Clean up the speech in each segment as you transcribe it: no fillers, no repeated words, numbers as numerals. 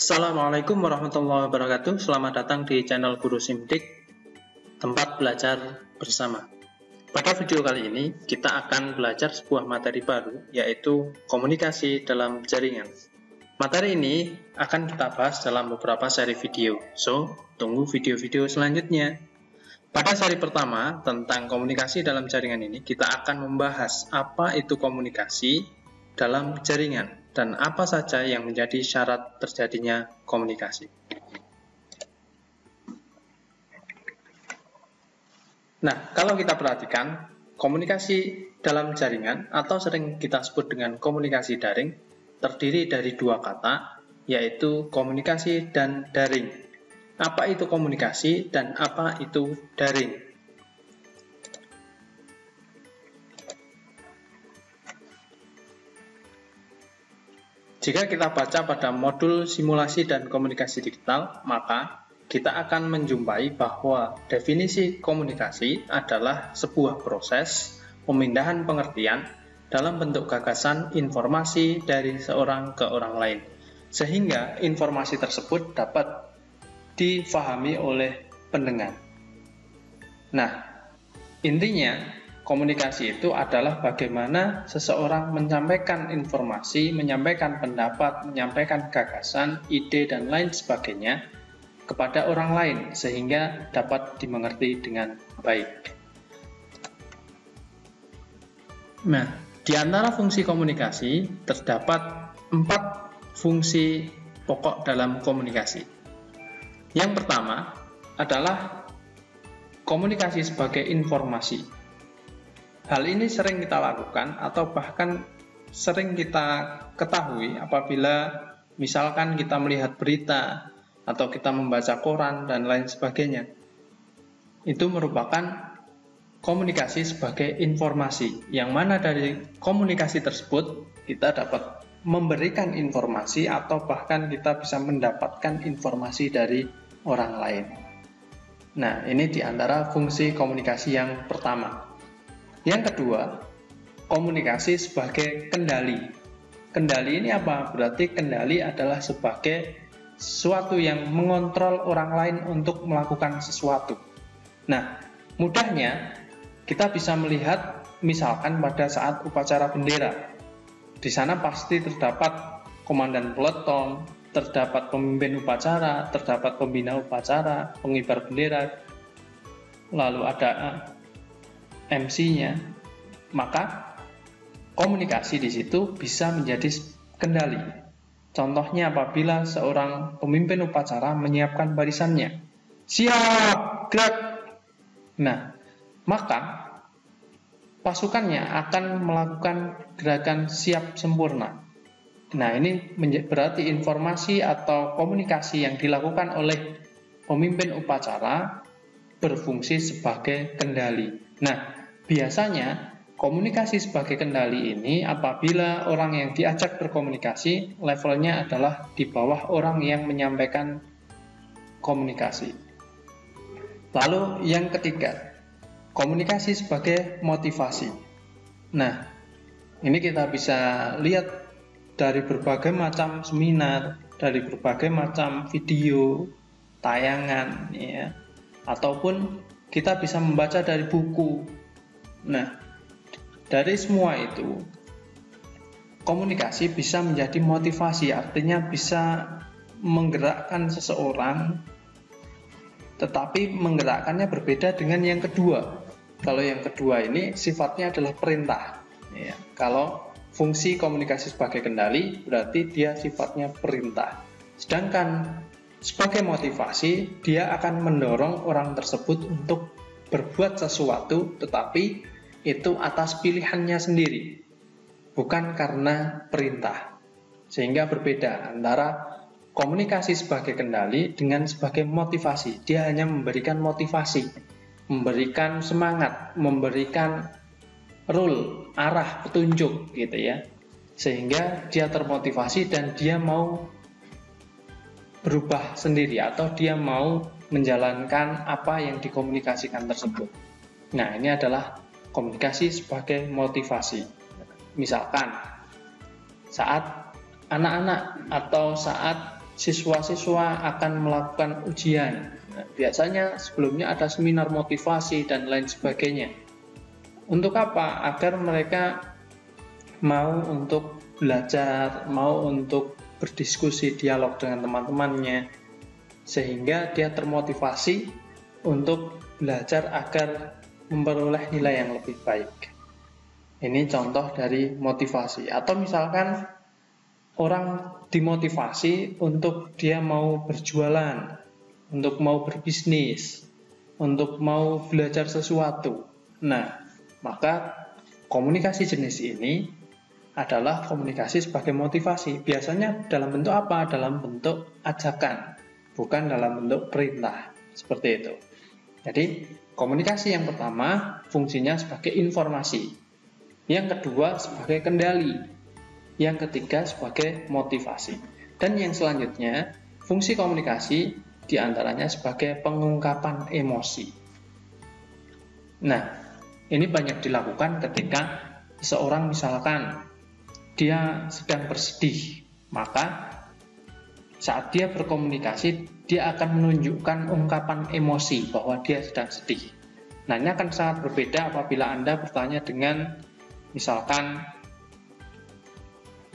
Assalamualaikum warahmatullahi wabarakatuh. Selamat datang di channel Guru Simdik, tempat belajar bersama. Pada video kali ini, kita akan belajar sebuah materi baru, yaitu komunikasi dalam jaringan. Materi ini akan kita bahas dalam beberapa seri video, so tunggu video-video selanjutnya. Pada seri pertama, tentang komunikasi dalam jaringan ini, kita akan membahas apa itu komunikasi dalam jaringan, dan apa saja yang menjadi syarat terjadinya komunikasi. Nah, kalau kita perhatikan, komunikasi dalam jaringan atau sering kita sebut dengan komunikasi daring terdiri dari dua kata, yaitu komunikasi dan daring. Apa itu komunikasi dan apa itu daring? Jika kita baca pada modul simulasi dan komunikasi digital, maka kita akan menjumpai bahwa definisi komunikasi adalah sebuah proses pemindahan pengertian dalam bentuk gagasan informasi dari seorang ke orang lain, sehingga informasi tersebut dapat difahami oleh pendengar. Nah, intinya komunikasi itu adalah bagaimana seseorang menyampaikan informasi, menyampaikan pendapat, menyampaikan gagasan, ide, dan lain sebagainya kepada orang lain sehingga dapat dimengerti dengan baik. Nah, di antara fungsi komunikasi terdapat 4 fungsi pokok dalam komunikasi. Yang pertama adalah komunikasi sebagai informasi. Hal ini sering kita lakukan atau bahkan sering kita ketahui apabila misalkan kita melihat berita atau kita membaca koran dan lain sebagainya. Itu merupakan komunikasi sebagai informasi, yang mana dari komunikasi tersebut kita dapat memberikan informasi atau bahkan kita bisa mendapatkan informasi dari orang lain. Nah, ini di antara fungsi komunikasi yang pertama. Yang kedua, komunikasi sebagai kendali. Kendali ini apa? Berarti kendali adalah sebagai sesuatu yang mengontrol orang lain untuk melakukan sesuatu. Nah, mudahnya kita bisa melihat misalkan pada saat upacara bendera. Di sana pasti terdapat komandan peleton, terdapat pemimpin upacara, terdapat pembina upacara, pengibar bendera, lalu ada MC-nya, maka komunikasi di situ bisa menjadi kendali. Contohnya apabila seorang pemimpin upacara menyiapkan barisannya, siap, gerak. Nah, maka pasukannya akan melakukan gerakan siap sempurna. Nah, ini berarti informasi atau komunikasi yang dilakukan oleh pemimpin upacara berfungsi sebagai kendali. Nah, biasanya komunikasi sebagai kendali ini apabila orang yang diajak berkomunikasi levelnya adalah di bawah orang yang menyampaikan komunikasi. Lalu yang ketiga, komunikasi sebagai motivasi. Nah, ini kita bisa lihat dari berbagai macam seminar, dari berbagai macam video, tayangan, ya, ataupun kita bisa membaca dari buku. Nah, dari semua itu, komunikasi bisa menjadi motivasi, artinya bisa menggerakkan seseorang, tetapi menggerakkannya berbeda dengan yang kedua. Kalau yang kedua ini sifatnya adalah perintah. Ya, kalau fungsi komunikasi sebagai kendali, berarti dia sifatnya perintah. Sedangkan sebagai motivasi, dia akan mendorong orang tersebut untuk berbuat sesuatu, tetapi itu atas pilihannya sendiri, bukan karena perintah. Sehingga berbeda antara komunikasi sebagai kendali dengan sebagai motivasi. Dia hanya memberikan motivasi, memberikan semangat, memberikan rule, arah, petunjuk gitu ya. Sehingga dia termotivasi dan dia mau berubah sendiri atau dia mau menjalankan apa yang dikomunikasikan tersebut. Nah, ini adalah komunikasi sebagai motivasi. Misalkan saat anak-anak atau saat siswa-siswa akan melakukan ujian. Nah, biasanya sebelumnya ada seminar motivasi dan lain sebagainya. Untuk apa? Agar mereka mau untuk belajar, mau untuk berdiskusi, dialog dengan teman-temannya, sehingga dia termotivasi untuk belajar agar memperoleh nilai yang lebih baik. Ini contoh dari motivasi. Atau misalkan orang dimotivasi untuk dia mau berjualan, untuk mau berbisnis, untuk mau belajar sesuatu. Nah, maka komunikasi jenis ini adalah komunikasi sebagai motivasi. Biasanya dalam bentuk apa? Dalam bentuk ajakan, bukan dalam bentuk perintah. Seperti itu. Jadi, komunikasi yang pertama fungsinya sebagai informasi. Yang kedua sebagai kendali. Yang ketiga sebagai motivasi. Dan yang selanjutnya, fungsi komunikasi diantaranya sebagai pengungkapan emosi. Nah, ini banyak dilakukan ketika seseorang misalkan dia sedang bersedih, maka saat dia berkomunikasi, dia akan menunjukkan ungkapan emosi bahwa dia sedang sedih. Nah, ini akan sangat berbeda apabila Anda bertanya dengan misalkan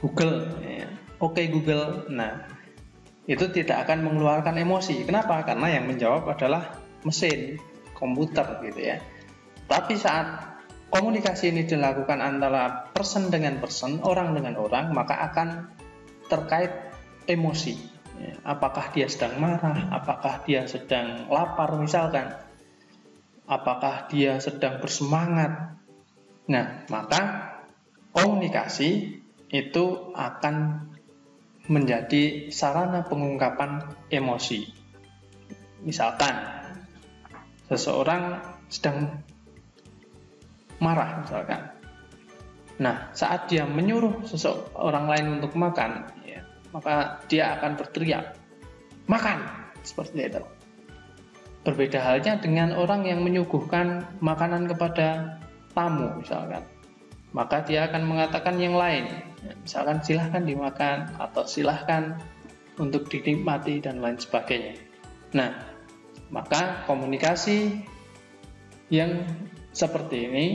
Google, Oke Google. Nah, itu tidak akan mengeluarkan emosi. Kenapa? Karena yang menjawab adalah mesin, komputer gitu ya. Tapi saat komunikasi ini dilakukan antara person dengan person, orang dengan orang, maka akan terkait emosi. Apakah dia sedang marah, apakah dia sedang lapar misalkan, apakah dia sedang bersemangat. Nah, maka komunikasi itu akan menjadi sarana pengungkapan emosi. Misalkan seseorang sedang marah misalkan. Nah, saat dia menyuruh seseorang lain untuk makan, maka dia akan berteriak, "Makan!" Seperti itu. Berbeda halnya dengan orang yang menyuguhkan makanan kepada tamu misalkan. Maka dia akan mengatakan yang lain. Misalkan silahkan dimakan atau silahkan untuk dinikmati dan lain sebagainya. Nah, maka komunikasi yang seperti ini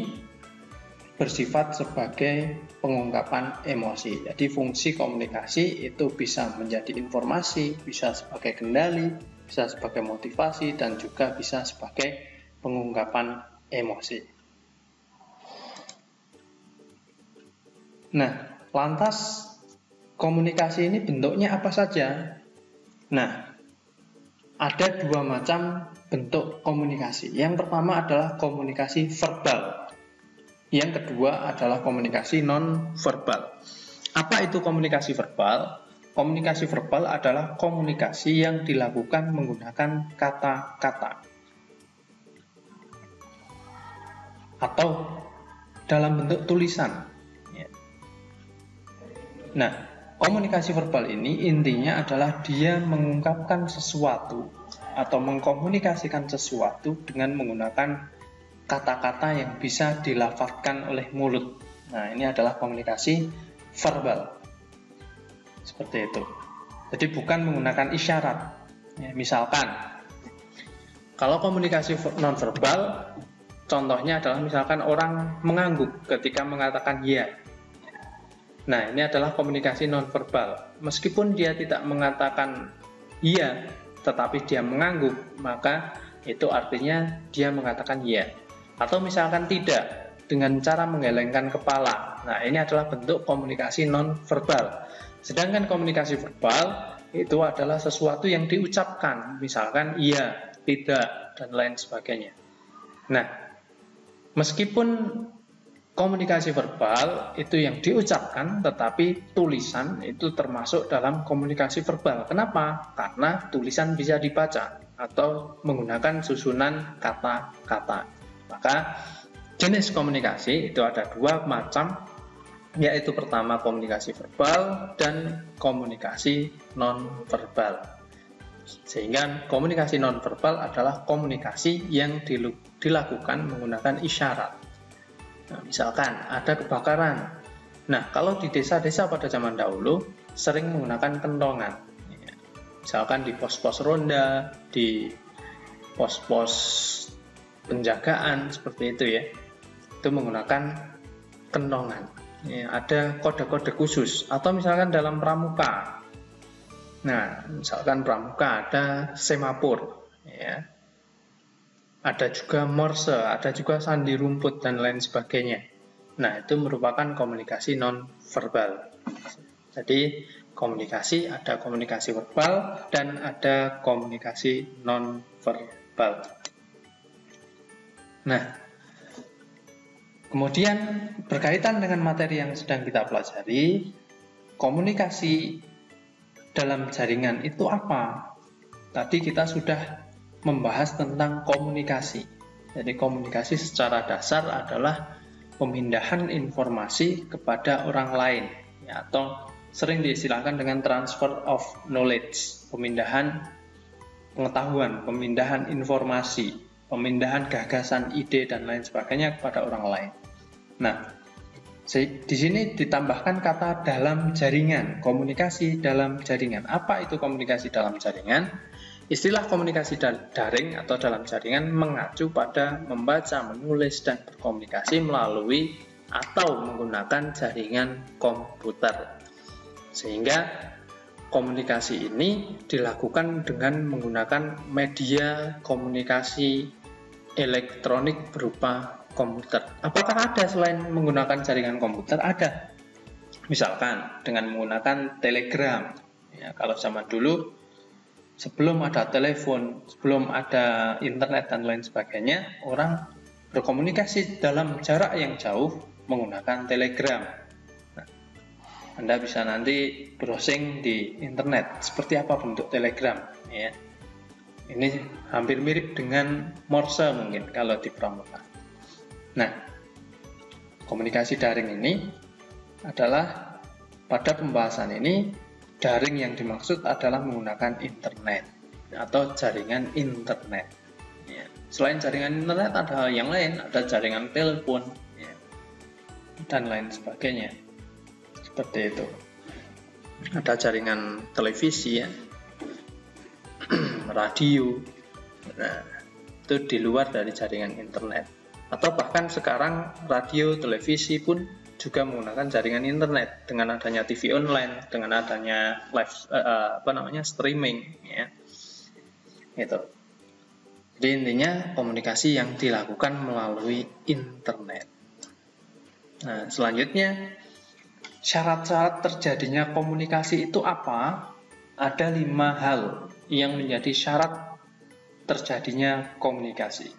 bersifat sebagai pengungkapan emosi. Jadi fungsi komunikasi itu bisa menjadi informasi, bisa sebagai kendali, bisa sebagai motivasi, dan juga bisa sebagai pengungkapan emosi. Nah, lantas komunikasi ini bentuknya apa saja? Nah, ada dua macam bentuk komunikasi. Yang pertama adalah komunikasi verbal. Yang kedua adalah komunikasi non-verbal. Apa itu komunikasi verbal? Komunikasi verbal adalah komunikasi yang dilakukan menggunakan kata-kata atau dalam bentuk tulisan. Nah, komunikasi verbal ini intinya adalah dia mengungkapkan sesuatu atau mengkomunikasikan sesuatu dengan menggunakan kata-kata yang bisa dilafazkan oleh mulut. Nah, ini adalah komunikasi verbal. Seperti itu. Jadi bukan menggunakan isyarat. Ya, misalkan, kalau komunikasi nonverbal, contohnya adalah misalkan orang mengangguk ketika mengatakan ya. Nah, ini adalah komunikasi nonverbal. Meskipun dia tidak mengatakan iya, tetapi dia mengangguk, maka itu artinya dia mengatakan iya. Atau misalkan tidak, dengan cara menggelengkan kepala. Nah, ini adalah bentuk komunikasi nonverbal. Sedangkan komunikasi verbal itu adalah sesuatu yang diucapkan, misalkan iya, tidak, dan lain sebagainya. Nah, meskipun komunikasi verbal itu yang diucapkan, tetapi tulisan itu termasuk dalam komunikasi verbal. Kenapa? Karena tulisan bisa dibaca atau menggunakan susunan kata-kata. Maka jenis komunikasi itu ada dua macam, yaitu pertama komunikasi verbal dan komunikasi non-verbal. Sehingga komunikasi non-verbal adalah komunikasi yang dilakukan menggunakan isyarat. Nah, misalkan ada kebakaran. Nah, kalau di desa-desa pada zaman dahulu sering menggunakan kentongan. misalkan di pos-pos ronda, di pos-pos penjagaan seperti itu ya, itu menggunakan kentongan ya, ada kode-kode khusus. Atau misalkan dalam pramuka, nah misalkan pramuka ada semafor ya, ada juga morse, ada juga sandi rumput dan lain sebagainya. Nah, itu merupakan komunikasi non-verbal. Jadi, ada komunikasi verbal dan ada komunikasi non-verbal. Nah, kemudian berkaitan dengan materi yang sedang kita pelajari, komunikasi dalam jaringan itu apa? Tadi kita sudah membahas tentang komunikasi. Jadi komunikasi secara dasar adalah pemindahan informasi kepada orang lain ya, atau sering diistilahkan dengan transfer of knowledge, pemindahan pengetahuan, pemindahan informasi, pemindahan gagasan, ide dan lain sebagainya kepada orang lain. Nah, di sini ditambahkan kata dalam jaringan, komunikasi dalam jaringan. Apa itu komunikasi dalam jaringan? Istilah komunikasi daring atau dalam jaringan mengacu pada membaca, menulis, dan berkomunikasi melalui atau menggunakan jaringan komputer. Sehingga komunikasi ini dilakukan dengan menggunakan media komunikasi elektronik berupa komputer. Apakah ada selain menggunakan jaringan komputer? Ada. Misalkan dengan menggunakan telegram. Ya, kalau zaman dulu, sebelum ada telepon, sebelum ada internet dan lain sebagainya, orang berkomunikasi dalam jarak yang jauh menggunakan telegram. Nah, Anda bisa nanti browsing di internet seperti apa bentuk telegram. Ya. Ini hampir mirip dengan morse mungkin kalau di pramuka. Nah, komunikasi daring ini adalah pada pembahasan ini, daring yang dimaksud adalah menggunakan internet atau jaringan internet. Ya. Selain jaringan internet ada hal yang lain, ada jaringan telepon ya, dan lain sebagainya. Seperti itu. Ada jaringan televisi ya, radio. Nah, itu di luar dari jaringan internet. Atau bahkan sekarang radio, televisi pun juga menggunakan jaringan internet dengan adanya TV online, dengan adanya live streaming ya. Itu. Jadi intinya komunikasi yang dilakukan melalui internet. Nah, selanjutnya syarat-syarat terjadinya komunikasi itu apa? Ada 5 hal yang menjadi syarat terjadinya komunikasi.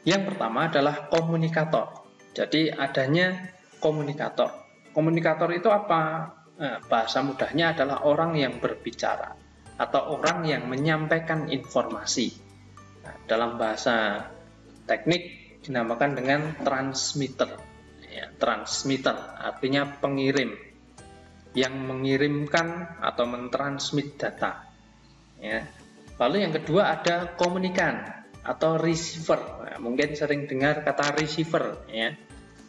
Yang pertama adalah komunikator. Jadi adanya komunikator. Komunikator itu apa? Nah, bahasa mudahnya adalah orang yang berbicara atau orang yang menyampaikan informasi. Nah, dalam bahasa teknik dinamakan dengan transmitter. Ya, transmitter artinya pengirim yang mengirimkan atau mentransmit data. Ya. Lalu yang kedua ada komunikan atau receiver. Nah, mungkin sering dengar kata receiver ya.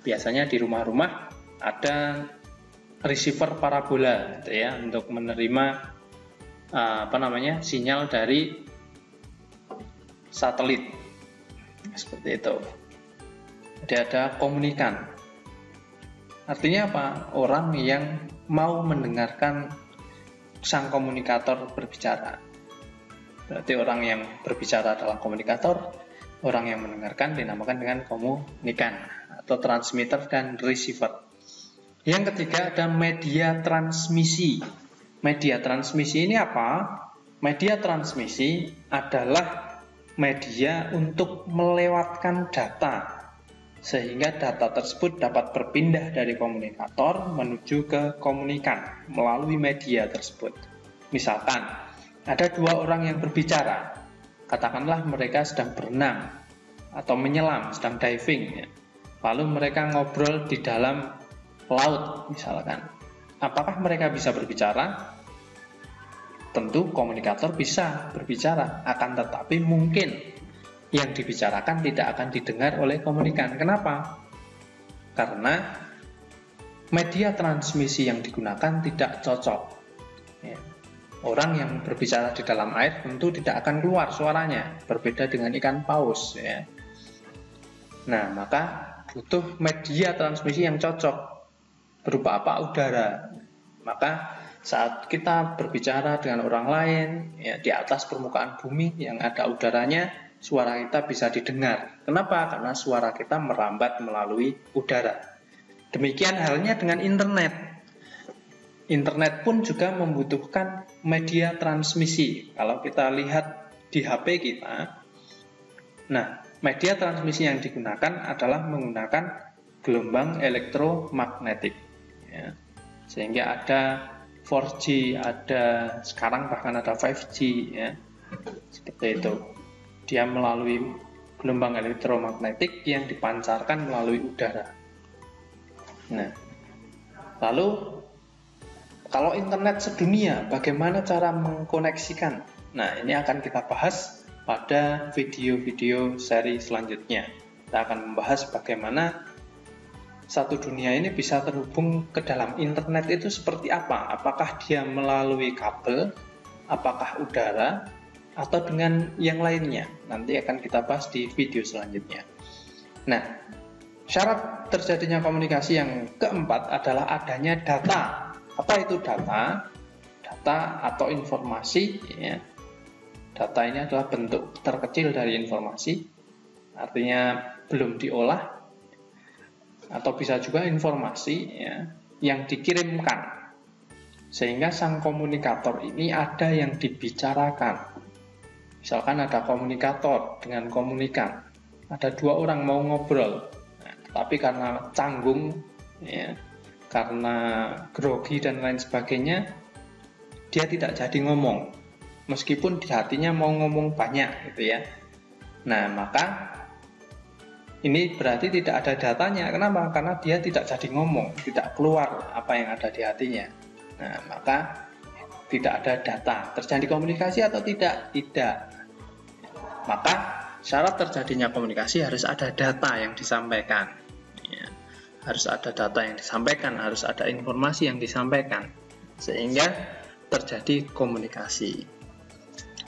Biasanya di rumah-rumah ada receiver parabola gitu ya, untuk menerima sinyal dari satelit. Seperti itu. Jadi ada komunikan. Artinya apa? Orang yang mau mendengarkan sang komunikator berbicara. Berarti orang yang berbicara adalah komunikator, orang yang mendengarkan dinamakan dengan komunikan atau transmitter dan receiver. Yang ketiga ada media transmisi. Media transmisi ini apa? Media transmisi adalah media untuk melewatkan data, sehingga data tersebut dapat berpindah dari komunikator menuju ke komunikan melalui media tersebut. Misalkan ada 2 orang yang berbicara, katakanlah mereka sedang berenang atau menyelam, sedang diving ya. Lalu mereka ngobrol di dalam laut misalkan. Apakah mereka bisa berbicara? Tentu komunikator bisa berbicara, akan tetapi mungkin yang dibicarakan tidak akan didengar oleh komunikan. Kenapa? Karena media transmisi yang digunakan tidak cocok ya. Orang yang berbicara di dalam air tentu tidak akan keluar suaranya, berbeda dengan ikan paus ya. Nah, maka butuh media transmisi yang cocok. Berupa apa? Udara. Maka saat kita berbicara dengan orang lain ya, di atas permukaan bumi yang ada udaranya, suara kita bisa didengar. Kenapa? Karena suara kita merambat melalui udara. Demikian halnya dengan internet. Internet pun juga membutuhkan media transmisi. Kalau kita lihat di HP kita, nah, media transmisi yang digunakan adalah menggunakan gelombang elektromagnetik. Ya. Sehingga ada 4G, ada sekarang bahkan ada 5G, ya. Seperti itu. Dia melalui gelombang elektromagnetik yang dipancarkan melalui udara. Nah, lalu kalau internet sedunia, bagaimana cara mengkoneksikan? Nah, ini akan kita bahas pada video-video seri selanjutnya. Kita akan membahas bagaimana satu dunia ini bisa terhubung ke dalam internet itu seperti apa. Apakah dia melalui kabel, apakah udara, atau dengan yang lainnya. Nanti akan kita bahas di video selanjutnya. Nah, syarat terjadinya komunikasi yang keempat adalah adanya data. Apa itu data? Data atau informasi, ya. Data ini adalah bentuk terkecil dari informasi, artinya belum diolah, atau bisa juga informasi ya, yang dikirimkan. Sehingga sang komunikator ini ada yang dibicarakan. Misalkan ada komunikator dengan komunikan, ada dua orang mau ngobrol, nah, tapi karena canggung, ya, karena grogi dan lain sebagainya, dia tidak jadi ngomong, meskipun di hatinya mau ngomong banyak gitu ya. Nah, maka ini berarti tidak ada datanya. Kenapa? Karena dia tidak jadi ngomong, tidak keluar apa yang ada di hatinya. Nah, maka tidak ada data. Terjadi komunikasi atau tidak? Tidak. Maka syarat terjadinya komunikasi harus ada data yang disampaikan. Harus ada data yang disampaikan, harus ada informasi yang disampaikan, sehingga terjadi komunikasi.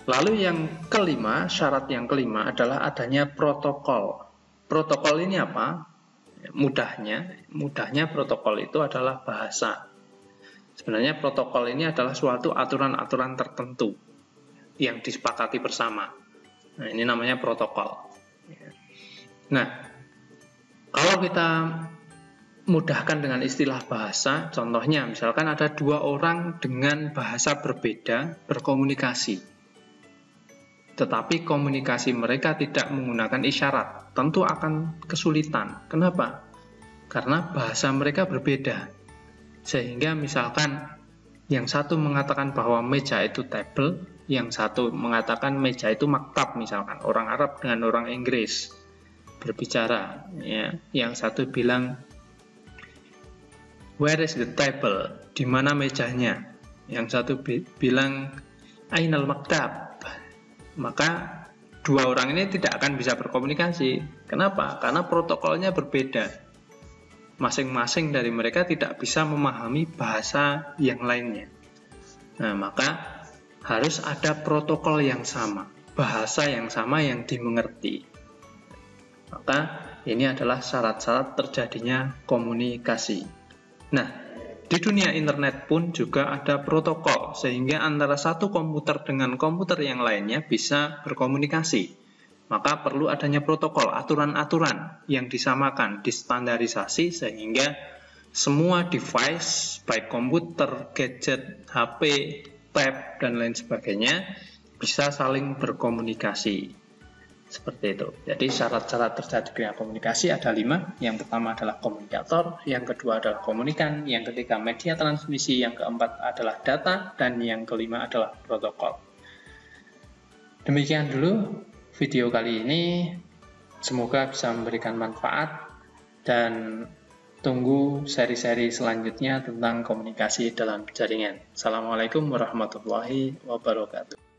Lalu yang kelima, syarat yang kelima adalah adanya protokol. Protokol ini apa? Mudahnya protokol itu adalah bahasa. Sebenarnya protokol ini adalah suatu aturan-aturan tertentu yang disepakati bersama. Nah, ini namanya protokol. Nah, kalau kita mudahkan dengan istilah bahasa, contohnya misalkan ada dua orang dengan bahasa berbeda berkomunikasi, tetapi komunikasi mereka tidak menggunakan isyarat, tentu akan kesulitan. Kenapa? Karena bahasa mereka berbeda, sehingga misalkan yang satu mengatakan bahwa meja itu table, yang satu mengatakan meja itu maktab, misalkan orang Arab dengan orang Inggris berbicara, ya. Yang satu bilang where is the table? Di mana mejanya? Yang satu bilang ainal maktab. Maka dua orang ini tidak akan bisa berkomunikasi. Kenapa? Karena protokolnya berbeda. Masing-masing dari mereka tidak bisa memahami bahasa yang lainnya. Nah, maka harus ada protokol yang sama, bahasa yang sama yang dimengerti. Maka ini adalah syarat-syarat terjadinya komunikasi. Nah, di dunia internet pun juga ada protokol, sehingga antara satu komputer dengan komputer yang lainnya bisa berkomunikasi. Maka perlu adanya protokol, aturan-aturan yang disamakan, distandarisasi, sehingga semua device, baik komputer, gadget, HP, tab, dan lain sebagainya, bisa saling berkomunikasi. Seperti itu. Jadi syarat-syarat terjadinya komunikasi ada 5. Yang pertama adalah komunikator, yang kedua adalah komunikan, yang ketiga media transmisi, yang keempat adalah data, dan yang kelima adalah protokol. Demikian dulu video kali ini. Semoga bisa memberikan manfaat, dan tunggu seri-seri selanjutnya tentang komunikasi dalam jaringan. Assalamualaikum warahmatullahi wabarakatuh.